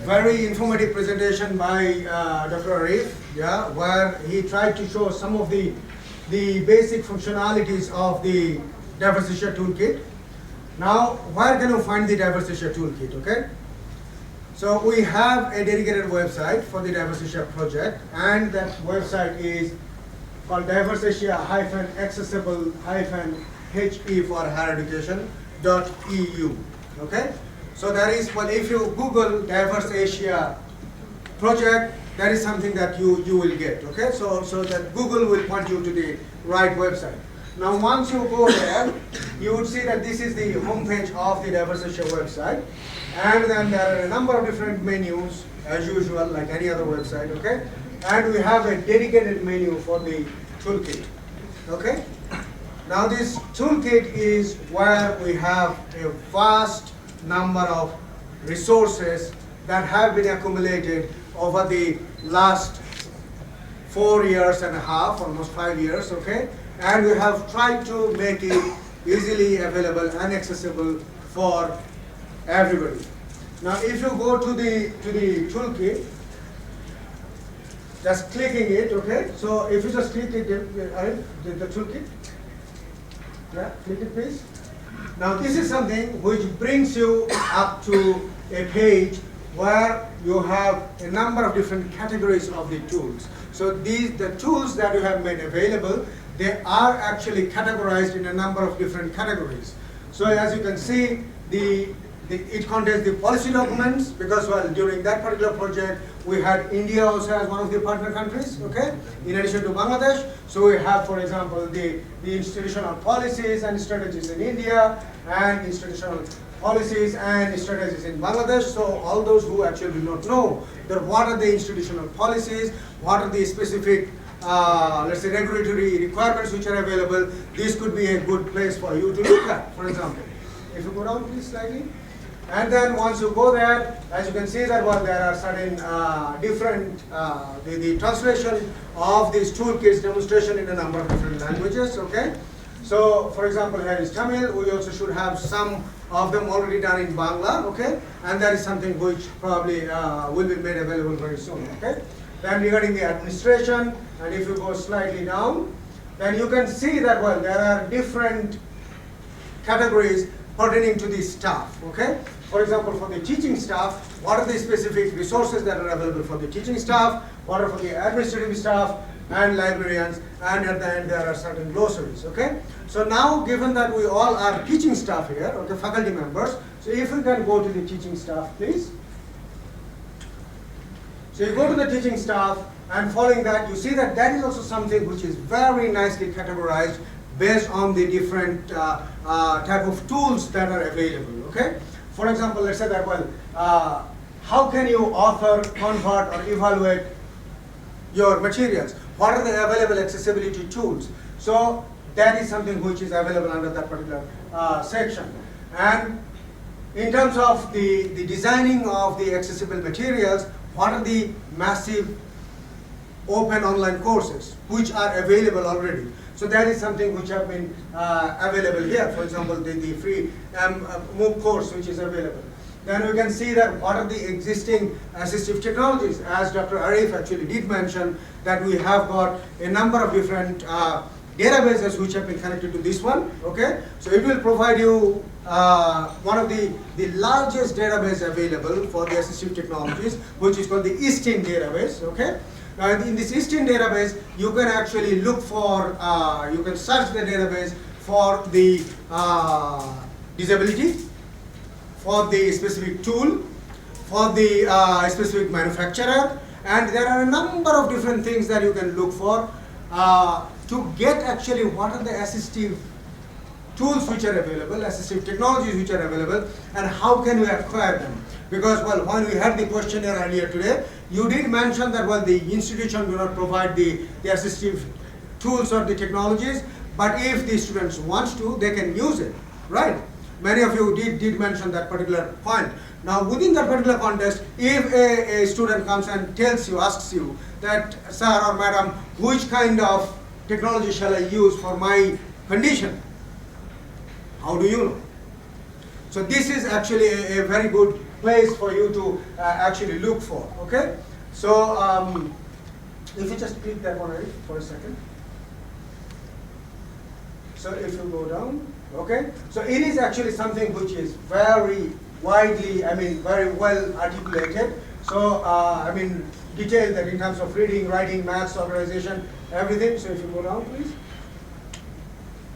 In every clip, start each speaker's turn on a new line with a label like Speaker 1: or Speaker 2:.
Speaker 1: very informative presentation by Dr. Arif, yeah, where he tried to show some of the basic functionalities of the Diverse Asia Toolkit. Now, where can you find the Diverse Asia Toolkit, okay? So we have a dedicated website for the Diverse Asia project, and that website is called diverseasia-accessible-he for higher education.eu, okay? So that is, well, if you Google Diverse Asia project, that is something that you will get, okay? So that Google will point you to the right website. Now once you go there, you would see that this is the homepage of the Diverse Asia website. And then there are a number of different menus, as usual, like any other website, okay? And we have a dedicated menu for the toolkit, okay? Now this toolkit is where we have a vast number of resources that have been accumulated over the last 4.5 years, almost 5 years, okay? And we have tried to make it easily available and accessible for everybody. Now if you go to the toolkit, just clicking it, okay? So if you just click it, the toolkit, yeah, click it please. Now this is something which brings you up to a page where you have a number of different categories of the tools. So the tools that you have made available, they are actually categorized in a number of different categories. So as you can see, it contains the policy documents, because well, during that particular project, we had India also as one of the partner countries, okay, in addition to Bangladesh. So we have, for example, the institutional policies and strategies in India, and institutional policies and strategies in Bangladesh. So all those who actually do not know that what are the institutional policies, what are the specific let's say regulatory requirements which are available, this could be a good place for you to look at, for example. If you go down please slightly. And then once you go there, as you can see that well, there are certain different, the translation of these toolkits demonstration in a number of different languages, okay? So for example, here is Tamil. We also should have some of them already done in Bangla, okay? And that is something which probably will be made available very soon, okay? Then regarding the administration, and if you go slightly down, then you can see that well, there are different categories pertaining to the staff, okay? For example, for the teaching staff, what are the specific resources that are available for the teaching staff, what are for the administrative staff and librarians, and at the end there are certain glossaries, okay? So now, given that we all are teaching staff here, okay, faculty members, so if we can go to the teaching staff, please. So you go to the teaching staff, and following that, you see that that is also something which is very nicely categorized based on the different type of tools that are available, okay? For example, let's say that, well, how can you author, convert, or evaluate your materials? What are the available accessibility tools? So that is something which is available under that particular section. And in terms of the designing of the accessible materials, what are the massive open online courses which are available already? So that is something which have been available here. For example, the free MOOC course which is available. Then we can see that what are the existing assistive technologies. As Dr. Arif actually did mention, that we have got a number of different databases which have been connected to this one, okay? So it will provide you one of the largest database available for the assistive technologies, which is called the ISTIN database, okay? Now in this ISTIN database, you can actually look for, you can search the database for the disability, for the specific tool, for the specific manufacturer, and there are a number of different things that you can look for to get actually what are the assistive tools which are available, assistive technologies which are available, and how can we acquire them. Because well, when we had the questionnaire earlier today, you did mention that well, the institution do not provide the assistive tools or the technologies, but if the students want to, they can use it, right? Many of you did mention that particular point. Now within that particular context, if a student comes and tells you, asks you that, sir or madam, which kind of technology shall I use for my condition? How do you know? So this is actually a very good place for you to actually look for, okay? So if you just click that one right for a second. So if you go down, okay? So it is actually something which is very widely, very well articulated. So, detailed that in terms of reading, writing, maths, organization, everything. So if you go down, please.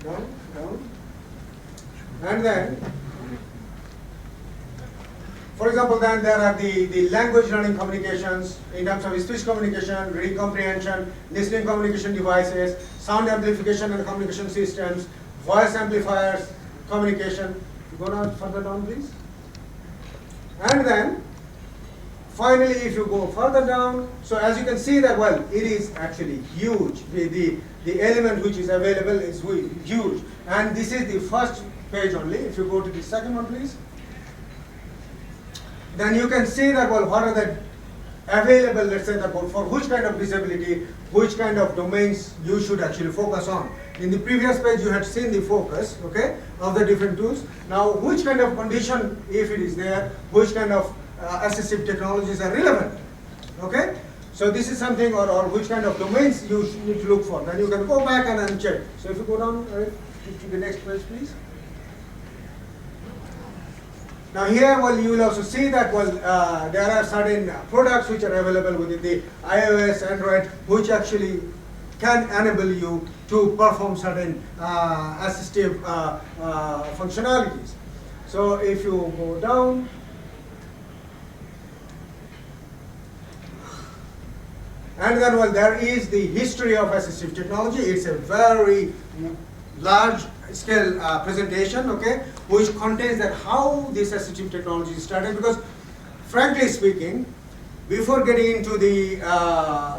Speaker 1: Down, down. And then, for example, then there are the language learning communications in terms of speech communication, reading comprehension, listening communication devices, sound amplification and communication systems, voice amplifiers, communication. Go down, further down, please. And then, finally, if you go further down, so as you can see that, well, it is actually huge. The element which is available is huge. And this is the first page only. If you go to the second one, please. Then you can see that, well, what are the available, let's say, that for which kind of disability, which kind of domains you should actually focus on. In the previous page, you had seen the focus, okay, of the different tools. Now, which kind of condition, if it is there, which kind of assistive technologies are relevant, okay? So this is something, or which kind of domains you need to look for. Then you can go back and then check. So if you go down to the next page, please. Now here, well, you will also see that, well, there are certain products which are available within the iOS, Android, which actually can enable you to perform certain assistive functionalities. So if you go down, and then, well, there is the history of assistive technology. It's a very large scale presentation, okay, which contains that how this assistive technology started. Because, frankly speaking, before getting into the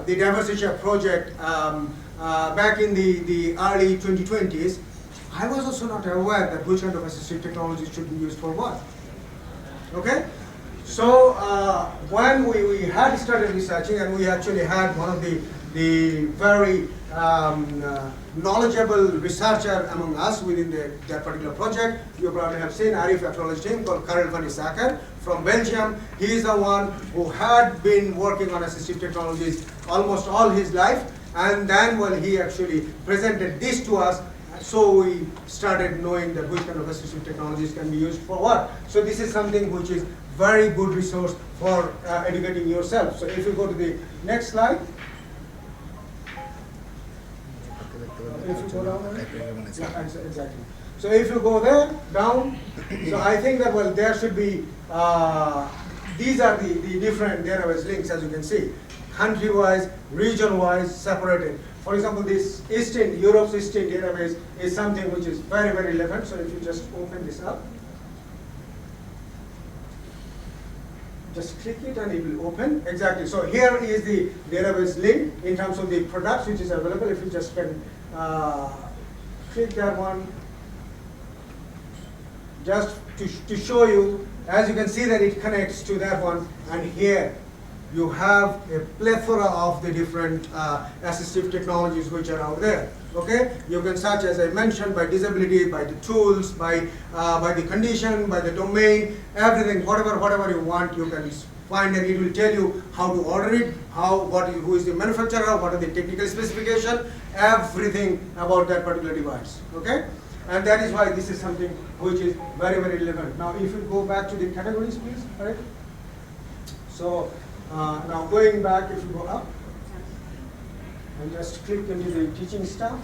Speaker 1: Diversity project back in the early 2020s, I was also not aware that which kind of assistive technology should be used for what. Okay. So when we had started researching, and we actually had one of the very knowledgeable researcher among us within that particular project. You probably have seen, Arif acknowledged him, called Karel van Issaker from Belgium. He is the one who had been working on assistive technologies almost all his life, and then, well, he actually presented this to us. So we started knowing that which kind of assistive technologies can be used for what. So this is something which is very good resource for educating yourself. So if you go to the next slide. If you go down there, yeah, exactly. So if you go there, down, so I think that, well, there should be, these are the different database links, as you can see, country-wise, region-wise, separated. For example, this Europe's Eastern database is something which is very, very relevant. So if you just open this up, just click it and it will open. Exactly. So here is the database link in terms of the products which is available. If you just can click that one, just to show you, as you can see that it connects to that one, and here you have a plethora of the different assistive technologies which are out there. Okay, you can search, as I mentioned, by disability, by the tools, by the condition, by the domain, everything, whatever you want, you can find, and it will tell you how to order it, who is the manufacturer, what are the technical specification, everything about that particular device. Okay, and that is why this is something which is very, very relevant. Now, if you go back to the categories, please. Right. So now going back, if you go up and just click into the teaching stuff,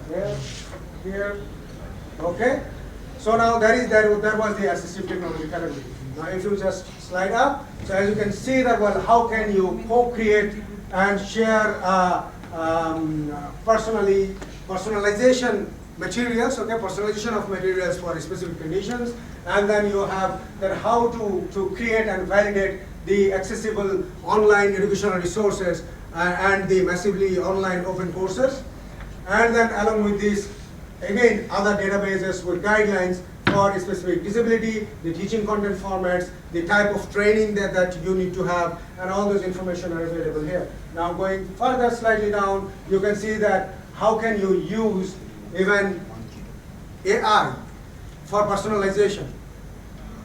Speaker 1: there, here, okay. So now that was the assistive technology category. Now if you just slide up, so as you can see that, well, how can you co-create and share personalization materials, okay, personalization of materials for specific conditions, and then you have that how to create and validate the accessible online educational resources and the massively online open courses. And then along with this, again, other databases with guidelines for a specific disability, the teaching content formats, the type of training that you need to have, and all those information are available here. Now going further slightly down, you can see that how can you use even AI for personalization.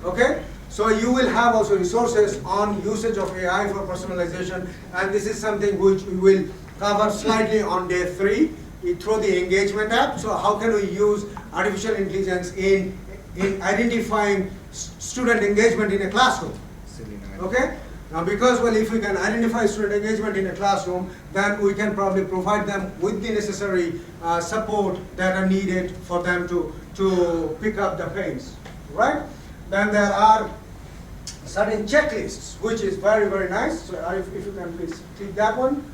Speaker 1: Okay? So you will have also resources on usage of AI for personalization, and this is something which we will cover slightly on day 3 through the engagement app. So how can we use artificial intelligence in identifying student engagement in a classroom? Okay? Now because, well, if we can identify student engagement in a classroom, then we can probably provide them with the necessary support that are needed for them to pick up the pace, right? Then there are certain checklists, which is very, very nice. So if you can please click that one.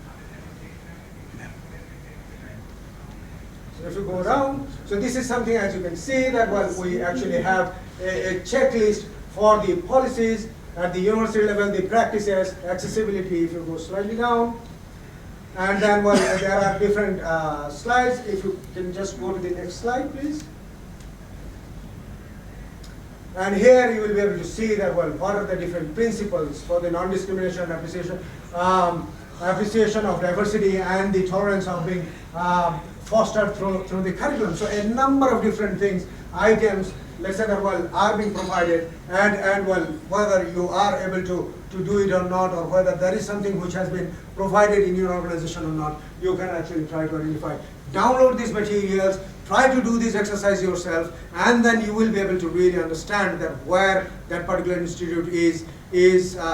Speaker 1: So if you go down, so this is something, as you can see, that well, we actually have a checklist for the policies at the university level, the practices, accessibility, if you go slightly down. And then well, there are different slides. If you can just go to the next slide, please. And here you will be able to see that, well, what are the different principles for the non-discrimination appreciation of diversity and the tolerance of being fostered through the curriculum. So a number of different things, items, let's say that, well, are being provided, and well, whether you are able to do it or not, or whether there is something which has been provided in your organization or not, you can actually try to identify. Download these materials, try to do this exercise yourself, and then you will be able to really understand that where that particular institute is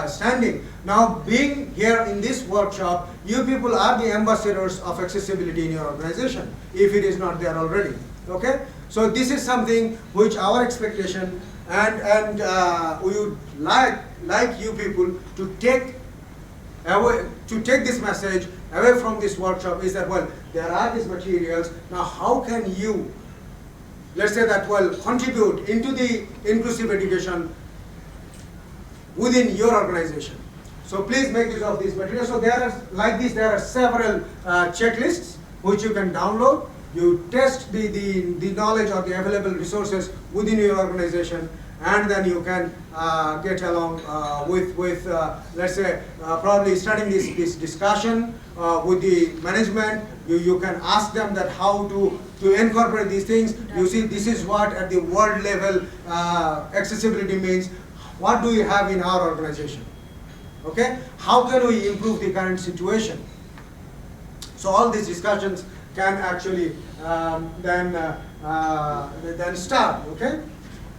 Speaker 1: standing. Now, being here in this workshop, you people are the ambassadors of accessibility in your organization, if it is not there already. Okay? So this is something which our expectation, and we would like you people to take this message away from this workshop, is that, well, there are these materials. Now how can you, let's say that, well, contribute into the inclusive education within your organization? So please make use of these materials. So there are, like this, there are several checklists which you can download. You test the knowledge or the available resources within your organization, and then you can get along with let's say, probably starting this discussion with the management. You can ask them that how to incorporate these things. You see, this is what at the world level accessibility means. What do we have in our organization? Okay? How can we improve the current situation? So all these discussions can actually then start. Okay?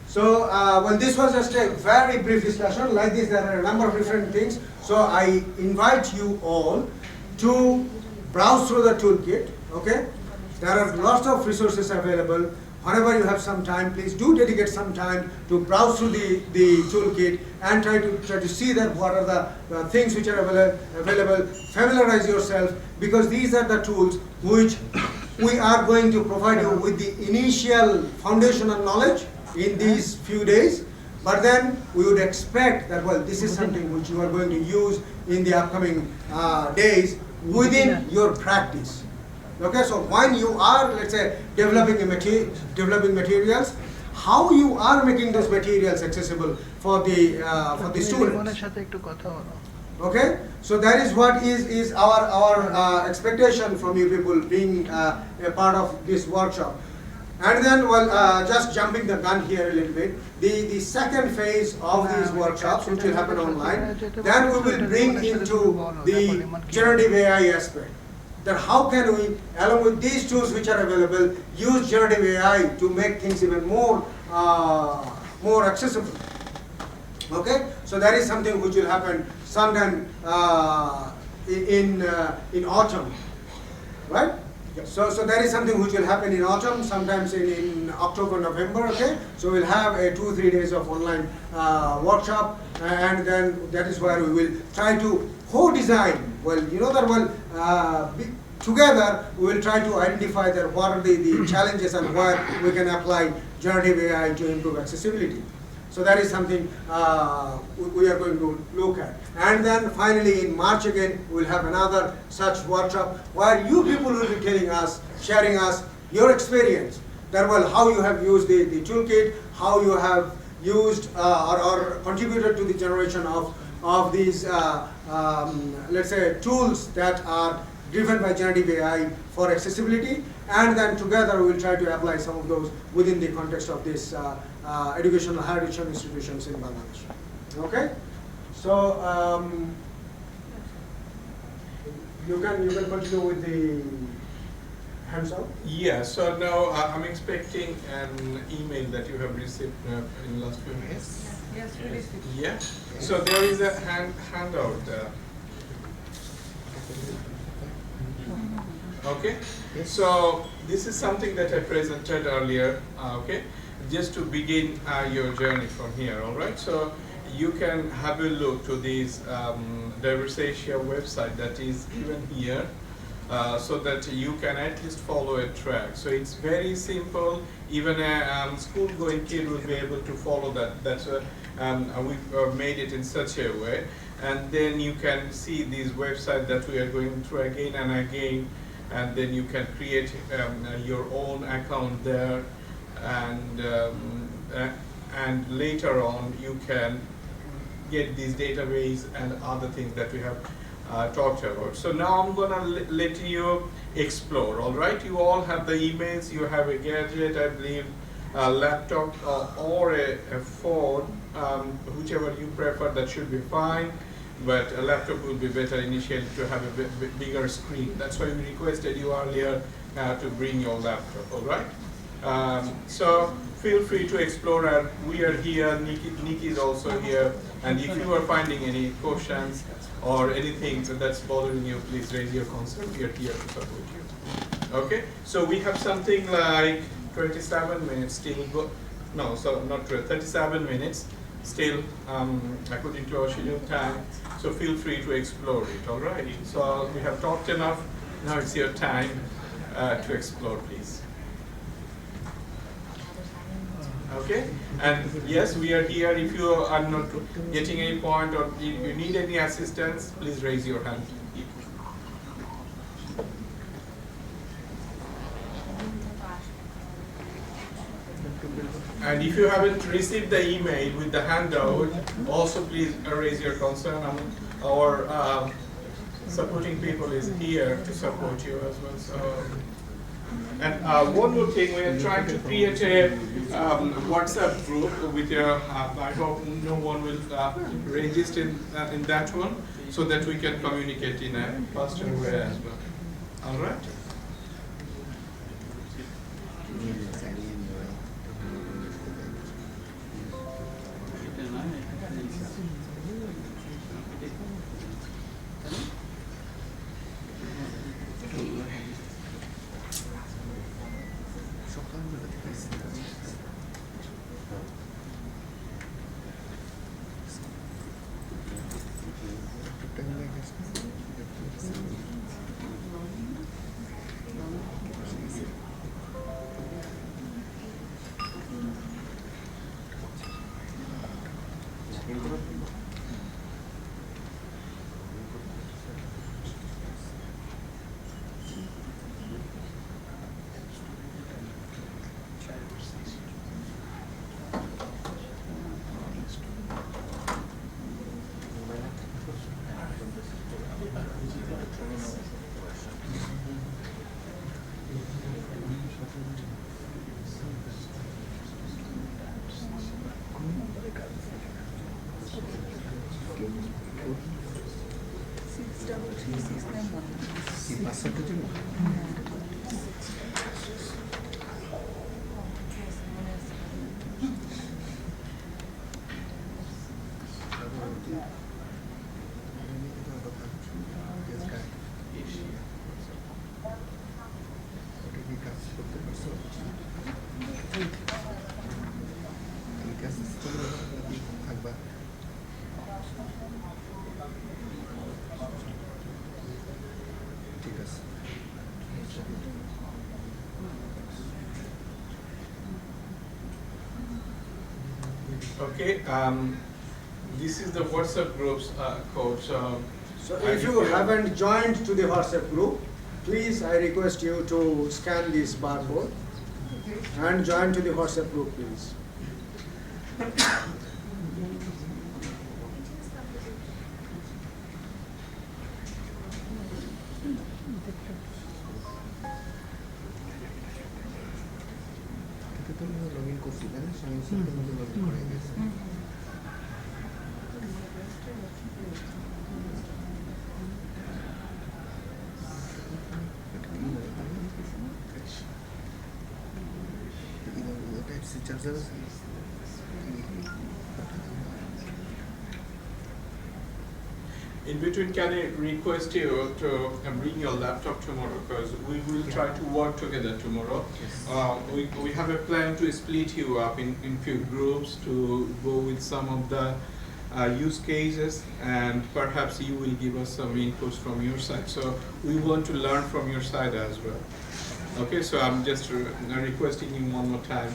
Speaker 1: So well, this was just a very brief discussion. Like this, there are a number of different things. So I invite you all to browse through the toolkit. Okay? There are lots of resources available. Whenever you have some time, please do dedicate some time to browse through the toolkit and try to see that what are the things which are available. Familiarize yourself, because these are the tools which we are going to provide you with the initial foundational knowledge in these few days. But then we would expect that, well, this is something which you are going to use in the upcoming days within your practice. Okay, so when you are, let's say, developing materials, how you are making those materials accessible for the students. Okay, so that is what is our expectation from you people being a part of this workshop. And then, well, just jumping the gun here a little bit, the second phase of these workshops, which will happen online, then we will bring into the generative AI aspect. That how can we, along with these tools which are available, use generative AI to make things even more accessible. Okay, so that is something which will happen sometime in autumn, right? So that is something which will happen in autumn, sometimes in October, November. Okay, so we'll have a 2-3 days of online workshop, and then that is where we will try to co-design. Well, you know that, well, together we will try to identify that what are the challenges and where we can apply generative AI to improve accessibility. So that is something we are going to look at. And then finally in March again, we will have another such workshop where you people will be telling us, sharing us your experience, that, well, how you have used the toolkit, how you have used or contributed to the generation of these, let's say, tools that are driven by generative AI for accessibility, and then together we will try to apply some of those within the context of this educational higher education institutions in Bangladesh. Okay, so you can continue with the hands-on.
Speaker 2: Yeah, so now I'm expecting an email that you have received in the last few minutes.
Speaker 3: Yes, we received.
Speaker 2: Yeah, so there is a handout. Okay, so this is something that I presented earlier. Okay, just to begin your journey from here. All right, so you can have a look to this Diverse Asia website that is given here. So that you can at least follow a track. So it's very simple. Even a school-going kid will be able to follow that. That's we've made it in such a way. And then you can see these websites that we are going through again and again. And then you can create your own account there. And later on, you can get these database and other things that we have talked about. So now I'm gonna let you explore. All right, you all have the emails. You have a gadget, I believe, a laptop or a phone, whichever you prefer. That should be fine. But a laptop will be better initially to have a bigger screen. That's why we requested you earlier to bring your laptop. All right. So feel free to explore. And we are here. Nikki is also here. And if you are finding any questions or anything that's bothering you, please raise your concern. We are here to support you. Okay, so we have something like 27 minutes still no, so not 37 minutes still according to our scheduled time. So feel free to explore it, all right? So we have talked enough. Now it's your time to explore, please. Okay, and yes, we are here. If you are not getting any point or you need any assistance, please raise your hand. And if you haven't received the email with the handout, also please raise your concern. Our supporting people is here to support you as well. So. And one more thing, we are trying to create a WhatsApp group with your, I hope no one will register in that one, so that we can communicate in a faster way as well. All right? Okay, this is the WhatsApp group's code. So
Speaker 1: if you haven't joined to the WhatsApp group, please I request you to scan this barcode and join to the WhatsApp group, please.
Speaker 3: Login করছিলেন সেই সাথে login করে গেছে
Speaker 2: In between, can I request you to bring your laptop tomorrow, because we will try to work together tomorrow. We have a plan to split you up in few groups to go with some of the use cases, and perhaps you will give us some inputs from your side. So we want to learn from your side as well. Okay, so I'm just requesting you one more time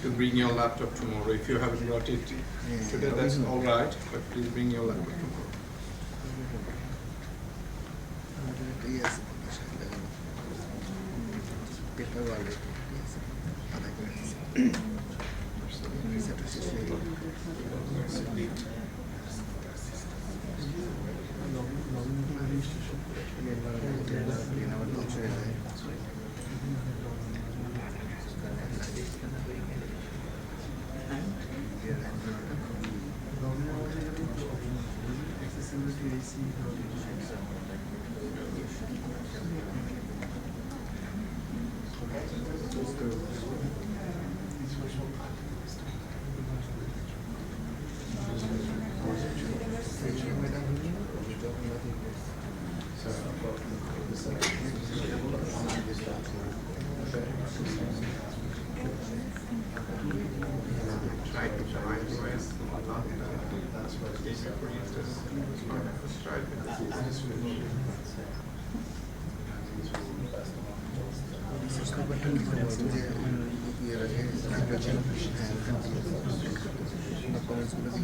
Speaker 2: to bring your laptop tomorrow. If you haven't brought it today, that's all right, but please bring your laptop tomorrow.
Speaker 3: Paper wallet আধা করে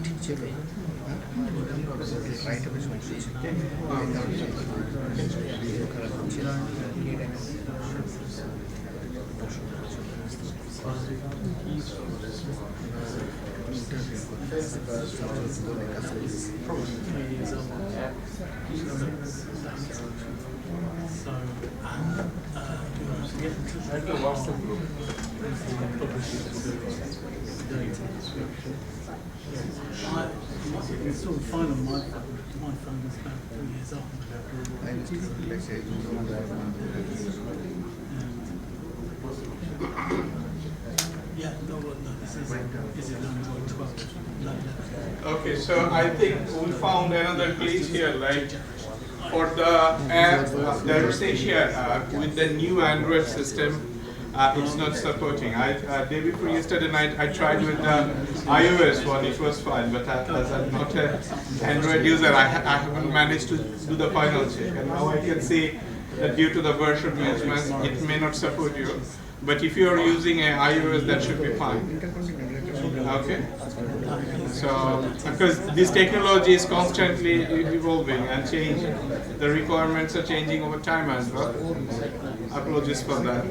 Speaker 3: ঠিক ছিল right হবে সমস্যা ছিল খারাপ ছিল
Speaker 2: WhatsApp group.
Speaker 4: It's sort of fine on my phone. My phone is about 3 years old. Yeah, no, this is only 12.
Speaker 2: Okay, so I think we found another glitch here, like for the app, the Rosacea app with the new Android system, it's not supporting. Day before yesterday night, I tried with the iOS one, it was fine, but as I'm not an Android user, I haven't managed to do the final check. And now I can see that due to the version management, it may not support you. But if you are using an iOS, that should be fine. Okay? So, because this technology is constantly evolving and changing. The requirements are changing over time as well. Apologies for that.